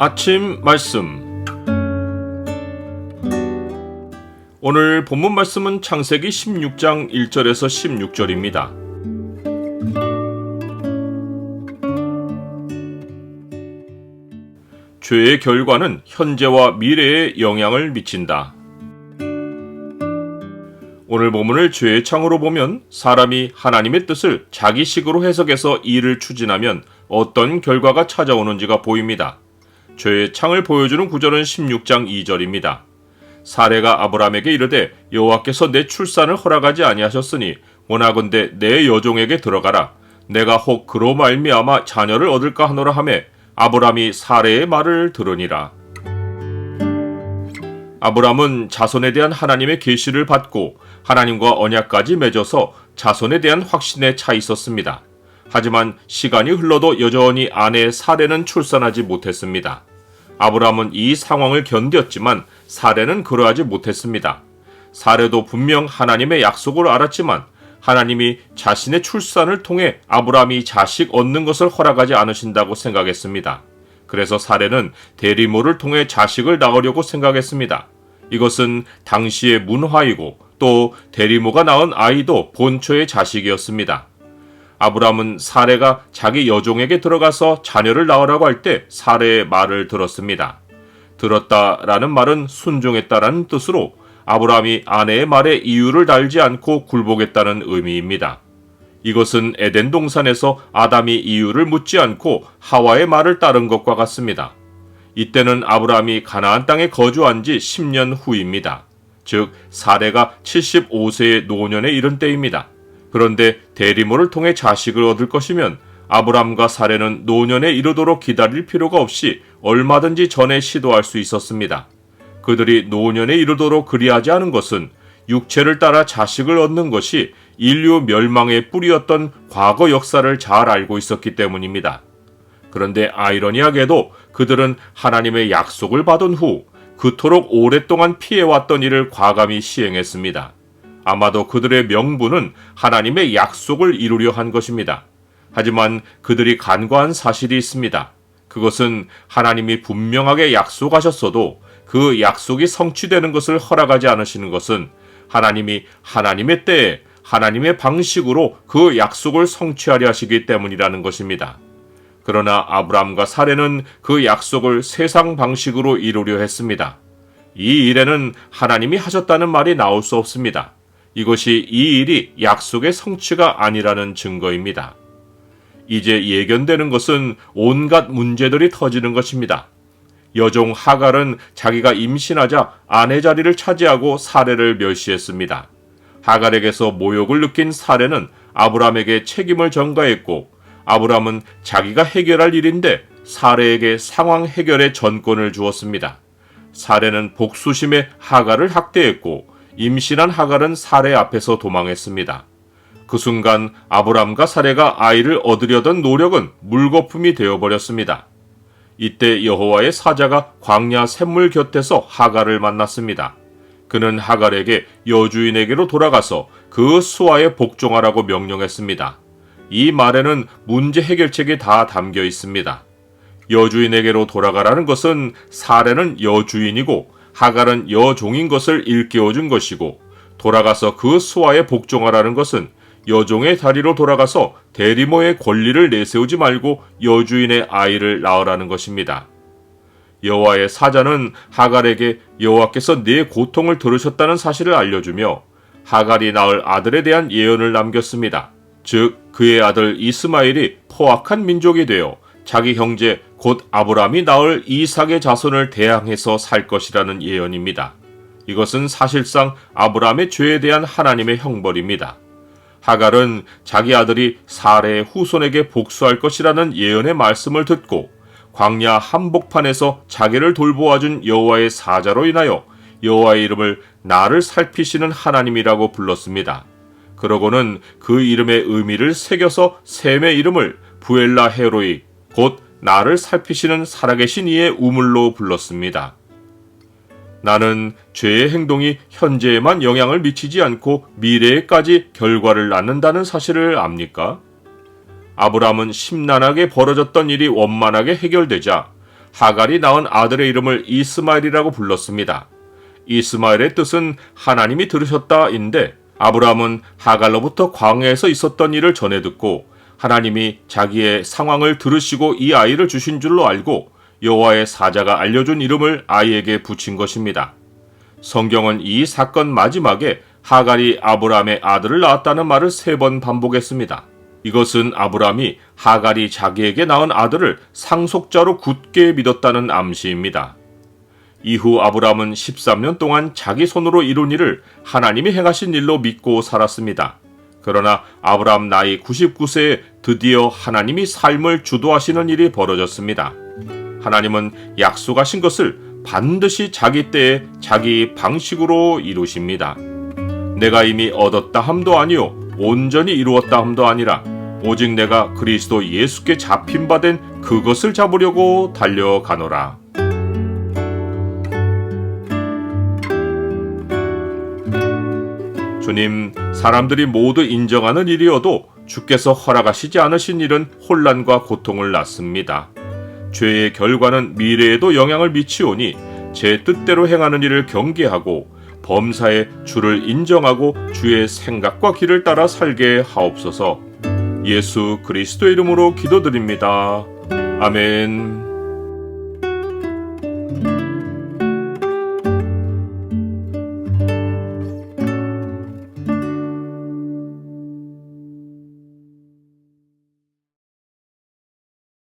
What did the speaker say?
아침 말씀. 오늘 본문 말씀은 창세기 16장 1절에서 16절입니다. 죄의 결과는 현재와 미래에 영향을 미친다. 오늘 본문을 죄의 창으로 보면 사람이 하나님의 뜻을 자기식으로 해석해서 일을 추진하면 어떤 결과가 찾아오는지가 보입니다. 죄의 창을 보여주는 구절은 16장 2절입니다. 사레가 아브라함에게 이르되 여호와께서 내 출산을 허락하지 아니하셨으니 원하건대 내 여종에게 들어가라. 내가 혹 그로 말미암아 자녀를 얻을까 하노라 하매 아브라함이 사레의 말을 들으니라. 아브라함은 자손에 대한 하나님의 계시를 받고 하나님과 언약까지 맺어서 자손에 대한 확신에 차 있었습니다. 하지만 시간이 흘러도 여전히 아내 사레는 출산하지 못했습니다. 아브라함은 이 상황을 견뎠지만 사레는 그러하지 못했습니다. 사레도 분명 하나님의 약속을 알았지만 하나님이 자신의 출산을 통해 아브라함이 자식 얻는 것을 허락하지 않으신다고 생각했습니다. 그래서 사레는 대리모를 통해 자식을 낳으려고 생각했습니다. 이것은 당시의 문화이고 또 대리모가 낳은 아이도 본초의 자식이었습니다. 아브라함은 사레가 자기 여종에게 들어가서 자녀를 낳으라고 할 때 사레의 말을 들었습니다. 들었다라는 말은 순종했다라는 뜻으로 아브라함이 아내의 말에 이유를 달지 않고 굴복했다는 의미입니다. 이것은 에덴 동산에서 아담이 이유를 묻지 않고 하와의 말을 따른 것과 같습니다. 이때는 아브라함이 가나안 땅에 거주한 지 10년 후입니다. 즉 사레가 75세의 노년에 이른 때입니다. 그런데 대리모를 통해 자식을 얻을 것이면 아브람과 사레는 노년에 이르도록 기다릴 필요가 없이 얼마든지 전에 시도할 수 있었습니다. 그들이 노년에 이르도록 그리하지 않은 것은 육체를 따라 자식을 얻는 것이 인류 멸망의 뿌리였던 과거 역사를 잘 알고 있었기 때문입니다. 그런데 아이러니하게도 그들은 하나님의 약속을 받은 후 그토록 오랫동안 피해왔던 일을 과감히 시행했습니다. 아마도 그들의 명분은 하나님의 약속을 이루려 한 것입니다. 하지만 그들이 간과한 사실이 있습니다. 그것은 하나님이 분명하게 약속하셨어도 그 약속이 성취되는 것을 허락하지 않으시는 것은 하나님이 하나님의 때에 하나님의 방식으로 그 약속을 성취하려 하시기 때문이라는 것입니다. 그러나 아브람과 사레는 그 약속을 세상 방식으로 이루려 했습니다. 이 일에는 하나님이 하셨다는 말이 나올 수 없습니다. 이것이 이 일이 약속의 성취가 아니라는 증거입니다. 이제 예견되는 것은 온갖 문제들이 터지는 것입니다. 여종 하갈은 자기가 임신하자 아내 자리를 차지하고 사레를 멸시했습니다. 하갈에게서 모욕을 느낀 사레는 아브람에게 책임을 전가했고 아브람은 자기가 해결할 일인데 사레에게 상황 해결의 전권을 주었습니다. 사레는 복수심에 하갈을 학대했고 임신한 하갈은 사레 앞에서 도망했습니다. 그 순간 아브람과 사레가 아이를 얻으려던 노력은 물거품이 되어버렸습니다. 이때 여호와의 사자가 광야 샘물 곁에서 하갈을 만났습니다. 그는 하갈에게 여주인에게로 돌아가서 그 수하에 복종하라고 명령했습니다. 이 말에는 문제 해결책이 다 담겨 있습니다. 여주인에게로 돌아가라는 것은 사레는 여주인이고 하갈은 여종인 것을 일깨워준 것이고 돌아가서 그 수하에 복종하라는 것은 여종의 다리로 돌아가서 대리모의 권리를 내세우지 말고 여주인의 아이를 낳으라는 것입니다. 여호와의 사자는 하갈에게 여호와께서 네 고통을 들으셨다는 사실을 알려주며 하갈이 낳을 아들에 대한 예언을 남겼습니다. 즉 그의 아들 이스마엘이 포악한 민족이 되어 자기 형제 곧 아브람이 낳을 이삭의 자손을 대항해서 살 것이라는 예언입니다. 이것은 사실상 아브람의 죄에 대한 하나님의 형벌입니다. 하갈은 자기 아들이 사레의 후손에게 복수할 것이라는 예언의 말씀을 듣고 광야 한복판에서 자기를 돌보아준 여호와의 사자로 인하여 여호와의 이름을 나를 살피시는 하나님이라고 불렀습니다. 그러고는 그 이름의 의미를 새겨서 셈의 이름을 부엘라 헤로이 곧 나를 살피시는 살아계신 이의 우물로 불렀습니다. 나는 죄의 행동이 현재에만 영향을 미치지 않고 미래에까지 결과를 낳는다는 사실을 압니까? 아브람은 심란하게 벌어졌던 일이 원만하게 해결되자 하갈이 낳은 아들의 이름을 이스마엘이라고 불렀습니다. 이스마엘의 뜻은 하나님이 들으셨다인데 아브라함은 하갈로부터 광야에서 있었던 일을 전해 듣고 하나님이 자기의 상황을 들으시고 이 아이를 주신 줄로 알고 여호와의 사자가 알려준 이름을 아이에게 붙인 것입니다. 성경은 이 사건 마지막에 하갈이 아브라함의 아들을 낳았다는 말을 3번 반복했습니다. 이것은 아브라함이 하갈이 자기에게 낳은 아들을 상속자로 굳게 믿었다는 암시입니다. 이후 아브라함은 13년 동안 자기 손으로 이룬 일을 하나님이 행하신 일로 믿고 살았습니다. 그러나 아브라함 나이 99세에 드디어 하나님이 삶을 주도하시는 일이 벌어졌습니다. 하나님은 약속하신 것을 반드시 자기 때에 자기 방식으로 이루십니다. 내가 이미 얻었다 함도 아니요 온전히 이루었다 함도 아니라 오직 내가 그리스도 예수께 잡힌 바 된 그것을 잡으려고 달려가노라. 주님, 사람들이 모두 인정하는 일이어도 주께서 허락하시지 않으신 일은 혼란과 고통을 낳습니다. 죄의 결과는 미래에도 영향을 미치오니 제 뜻대로 행하는 일을 경계하고 범사에 주를 인정하고 주의 생각과 길을 따라 살게 하옵소서. 예수 그리스도의 이름으로 기도드립니다. 아멘.